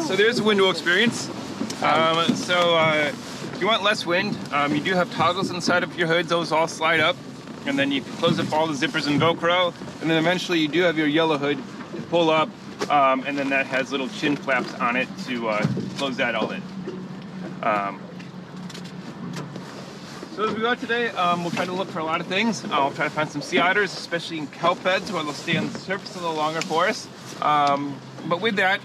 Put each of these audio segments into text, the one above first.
So there's a window experience. If you want less wind, you do have toggles inside of your hood. Those all slide up, and then you close up all the zippers and Velcro, and then eventually you do have your yellow hood to pull up, and then that has little chin flaps on it to close that all in. So as we go out today, we'll try to look for a lot of things. I'll try to find some sea otters, especially in kelp beds where they'll stay on the surface a little longer for us. But with that,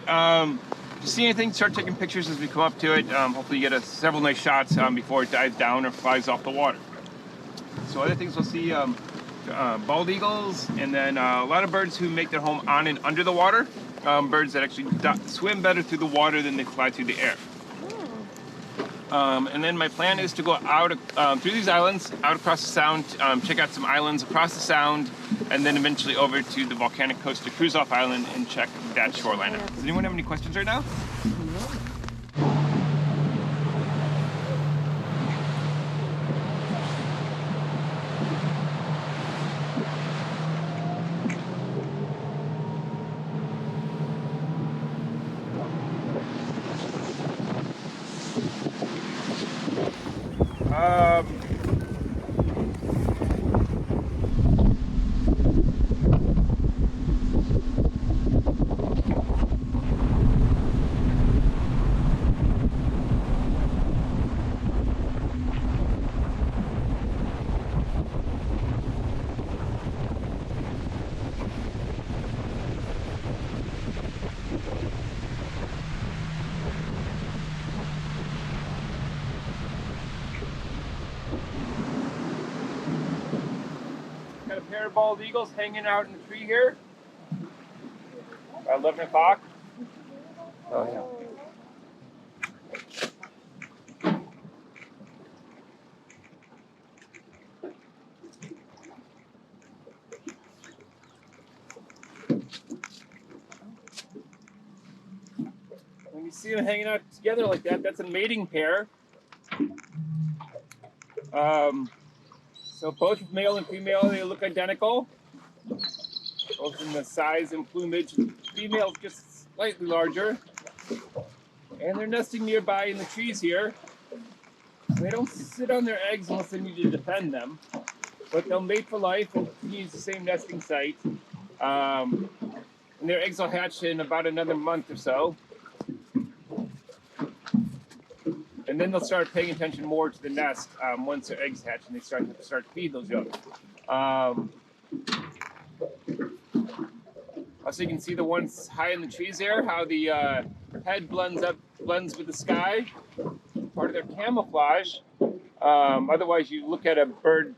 if you see anything, start taking pictures as we come up to it. Hopefully you get several nice shots before it dives down or flies off the water. So other things we'll see, bald eagles, and then a lot of birds who make their home on and under the water. Birds that actually swim better through the water than they fly through the air. And then my plan is to go out through these islands, out across the sound, check out some islands across the sound, and then eventually over to the volcanic coast to cruise off island and check that shoreline out. Does anyone have any questions right now? Got a pair of bald eagles hanging out in the tree here. About 11 o'clock. Oh, yeah. When you see them hanging out together like that, that's a mating pair. So both male and female, they look identical, both in the size and plumage. Female just slightly larger, and they're nesting nearby in the trees here. They don't sit on their eggs unless they need to defend them, but they'll mate for life and use the same nesting site. And their eggs will hatch in about another month or so. And then they'll start paying attention more to the nest once their eggs hatch and they start to feed those young. Also, you can see the ones high in the trees there, how the head blends with the sky, part of their camouflage. Otherwise, you look at a bird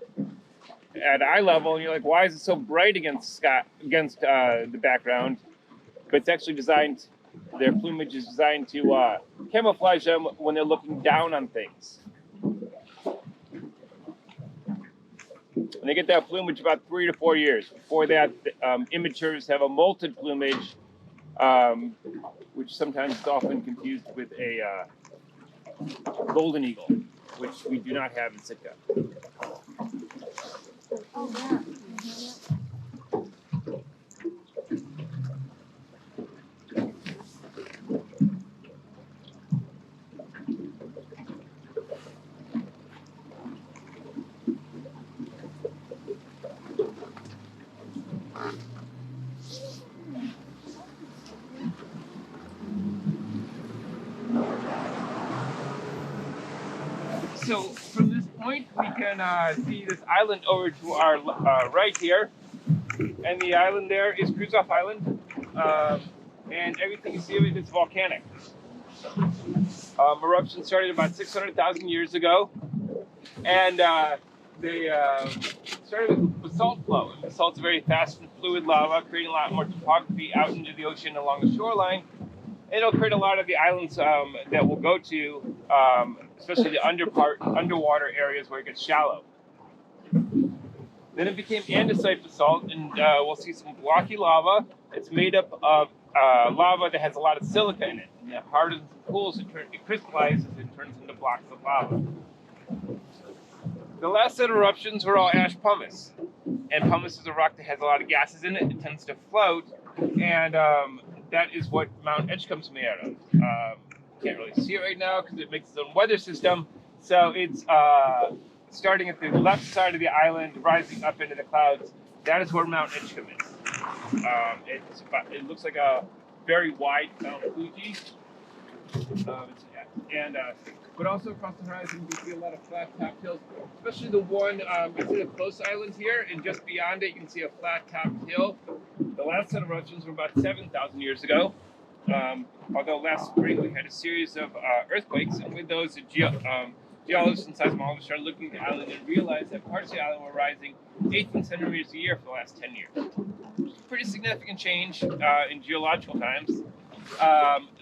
at eye level, and you're like, why is it so bright against the background? But it's actually designed. Their plumage is designed to camouflage them when they're looking down on things. And they get that plumage about 3 to 4 years. Before that, immatures have a molted plumage, which sometimes is often confused with a golden eagle, which we do not have in Sitka. Oh, yeah. So from this point, we can see this island over to our right here. And the island there is Treetop Island. And everything you see of it is volcanic. Eruption started about 600,000 years ago. And they started with basalt flow. And basalt's very fast and fluid lava, creating a lot more topography out into the ocean along the shoreline. And it'll create a lot of the islands that we'll go to, especially the underwater areas where it gets shallow. Then it became andesite basalt, and we'll see some blocky lava. It's made up of lava that has a lot of silica in it. And the hardens and cools, it crystallizes and turns into blocks of lava. The last set of eruptions were all ash pumice. And pumice is a rock that has a lot of gases in it. It tends to float, and that is what Mount Edgecumbe is made out of. Can't really see it right now because it makes its own weather system. So it's starting at the left side of the island, rising up into the clouds. That is where Mount Edgecumbe is. It looks like a very wide Mount Fuji. But also across the horizon, you can see a lot of flat-topped hills, especially the one, it's in a close island here, and just beyond it, you can see a flat-topped hill. The last set of eruptions were about 7,000 years ago. Although last spring we had a series of earthquakes, and with those, geologists and seismologists started looking at the island and realized that parts of the island were rising 18 centimeters a year for the last 10 years. Pretty significant change in geological times.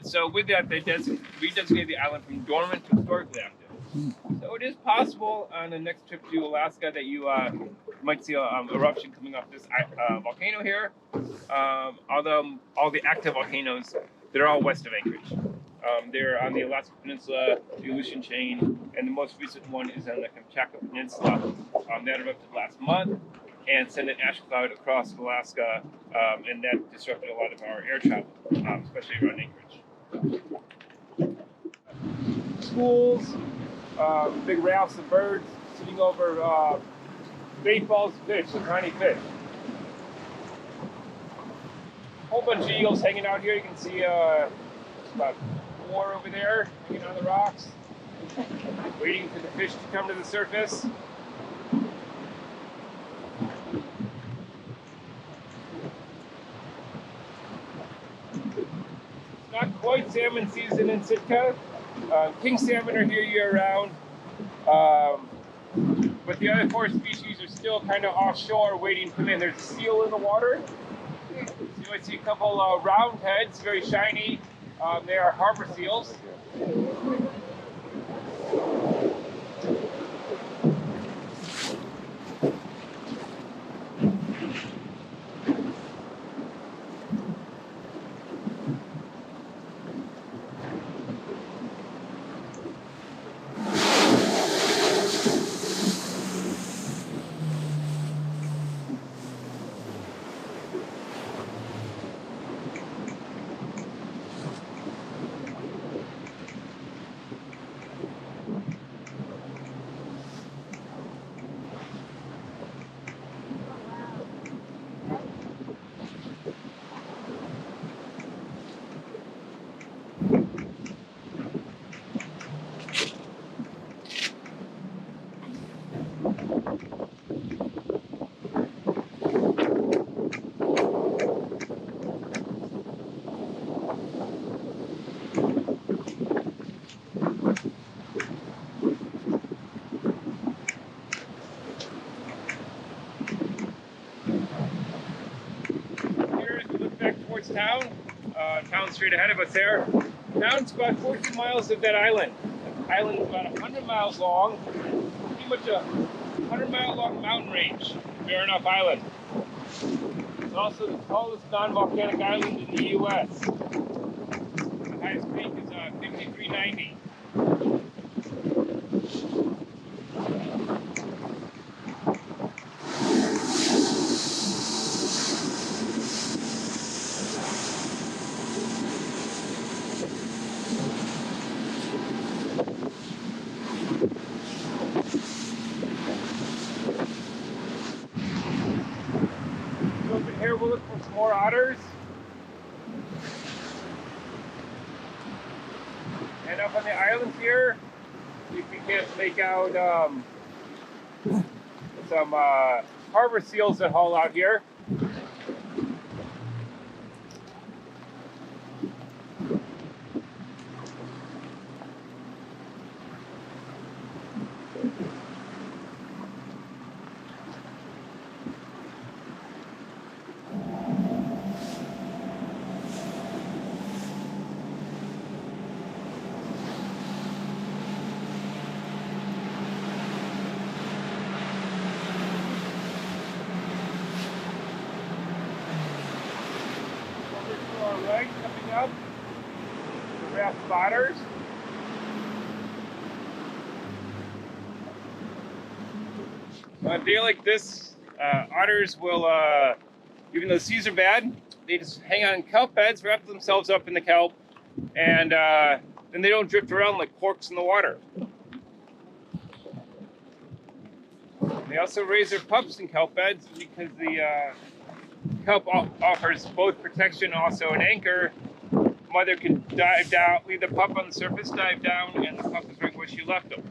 So with that, they redesignated the island from dormant to historically active. So it is possible on the next trip to Alaska that you might see an eruption coming off this volcano here. Although all the active volcanoes, they're all west of Anchorage. They're on the Alaska Peninsula, the Aleutian Chain, and the most recent one is on the Kamchatka Peninsula. That erupted last month and sent an ash cloud across Alaska, and that disrupted a lot of our air travel, especially around Anchorage. Schools, big rafts of birds sitting over bait balls of fish, some tiny fish. A whole bunch of eagles hanging out here. You can see about 4 over there hanging on the rocks, waiting for the fish to come to the surface. Not quite salmon season in Sitka. King salmon are here year-round, but the other 4 species are still kind of offshore waiting to come in. There's a seal in the water. So you might see a couple round heads, very shiny. They are harbor seals. nearest town. Town straight ahead of us there. Town's about 14 miles of that island. The island is about 100 miles long. Pretty much a 100-mile long mountain range, Baranof Island. It's also the tallest non-volcanic island in the U.S. The highest peak is 5390. Here we'll look for some more otters. And up on the island here, you can make out some harbor seals that haul out here. Right, coming up, the Raft Otters. On a day like this, otters will, even though the seas are bad, they just hang on kelp beds, wrap themselves up in the kelp, and then they don't drift around like corks in the water. They also raise their pups in kelp beds because the kelp offers both protection and also an anchor. Mother can dive down, leave the pup on the surface, dive down, and the pup is right where she left him.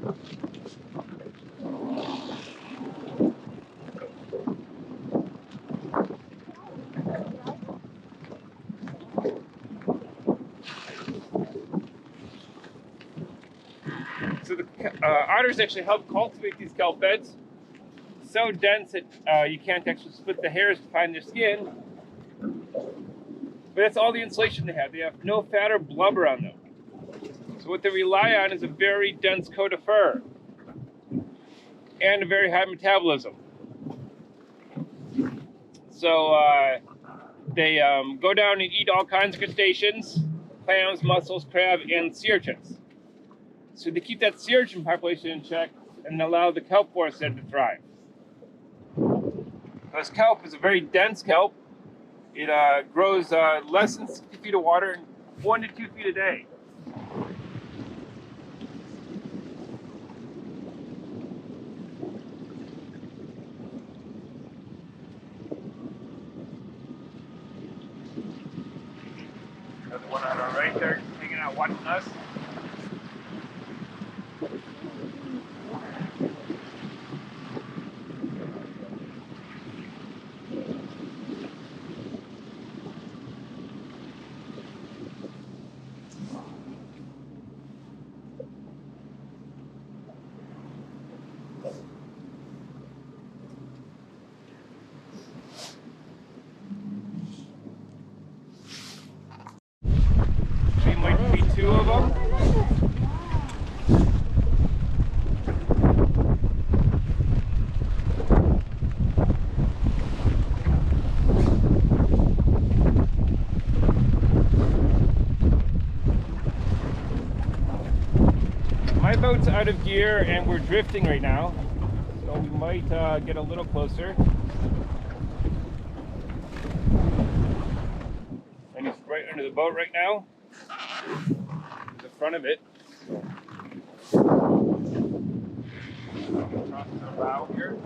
So the otters actually help cultivate these kelp beds. So dense that you can't actually split the hairs to find their skin. But that's all the insulation they have. They have no fat or blubber on them. So what they rely on is a very dense coat of fur and a very high metabolism. So they go down and eat all kinds of crustaceans, clams, mussels, crab, and sea urchins. So they keep that sea urchin population in check and allow the kelp forest there to thrive. Because kelp is a very dense kelp. It grows less than 60 feet of water and 1 to 2 feet a day. Another one on our right there, hanging out watching us. Might be 2 of them. My boat's out of gear and we're drifting right now, so we might get a little closer. And it's right under the boat right now. The front of it. Across the bow here.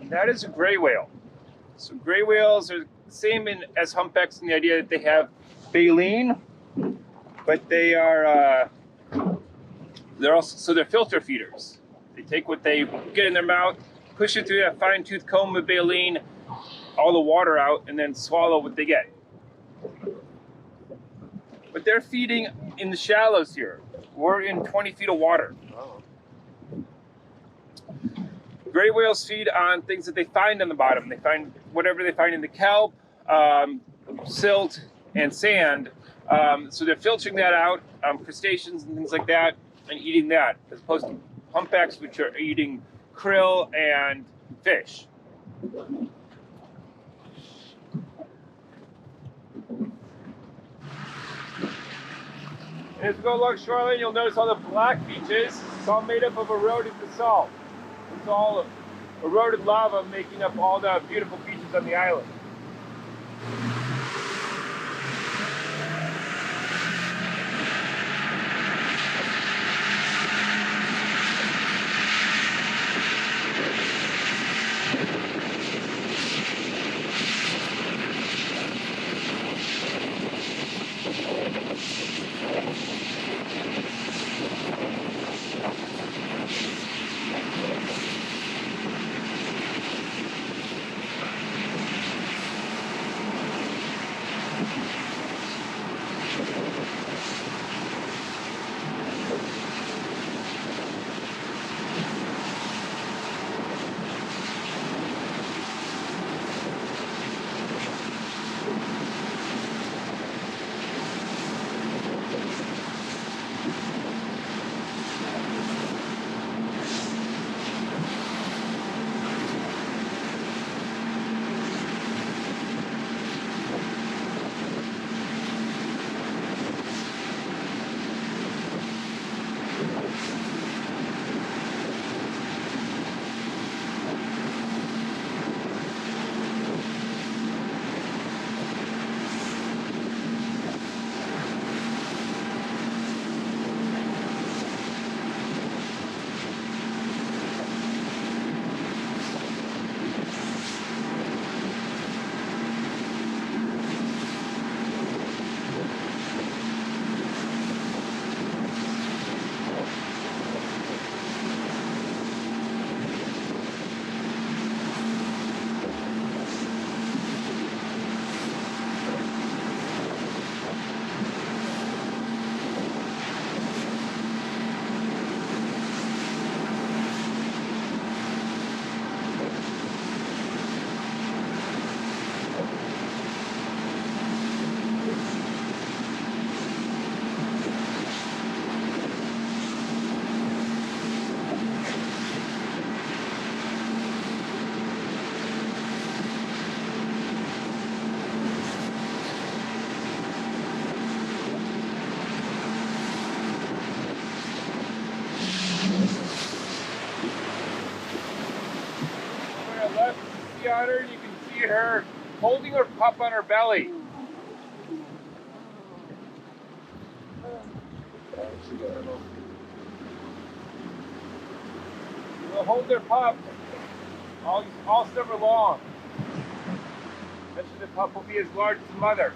That is a gray whale. So gray whales are the same as humpbacks in the idea that they have baleen, but they are they're filter feeders. They take what they get in their mouth, push it through that fine-tooth comb of baleen, all the water out, and then swallow what they get. But they're feeding in the shallows here. We're in 20 feet of water. Gray whales feed on things that they find on the bottom. They find whatever they find in the kelp, silt, and sand. So they're filtering that out, crustaceans and things like that, and eating that, as opposed to humpbacks, which are eating krill and fish. And as we go along shoreline, you'll notice all the black beaches. It's all made up of eroded basalt. It's all eroded lava making up all the beautiful beaches on the island. Otter, and you can see her holding her pup on her belly. They'll hold their pup all summer long. Eventually the pup will be as large as the mother.